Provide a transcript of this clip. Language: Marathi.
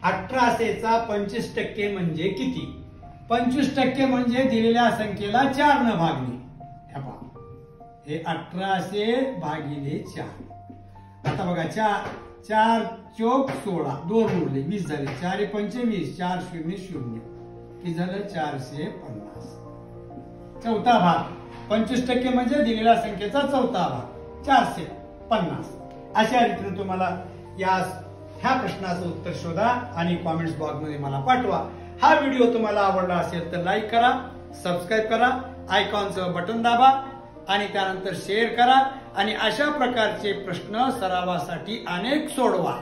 1800चा 25% म्हणजे किती? 25% म्हणजे दिलेल्या संख्येला 4 न भागणे. हे 1800 भागिले 4. आता बघा 4 चोक 16, 2 उरले 20 झाले. 4 पंचे 20, 4 0 0 किती झालं? 450. चौथा भाग 25% म्हणजे दिलेल्या संख्येचा चौथा भाग 450. अशा रीतीने तुम्हाला ह्या प्रश्नाचं उत्तर शोधा आणि कॉमेंट्स बॉक्स मध्ये मला पाठवा. हा व्हिडिओ तुम्हाला आवडला असेल तर लाईक करा, सबस्क्राईब करा, आयकॉनचं बटन दाबा आणि त्यानंतर शेअर करा आणि अशा प्रकारचे प्रश्न सरावासाठी अनेक सोडवा.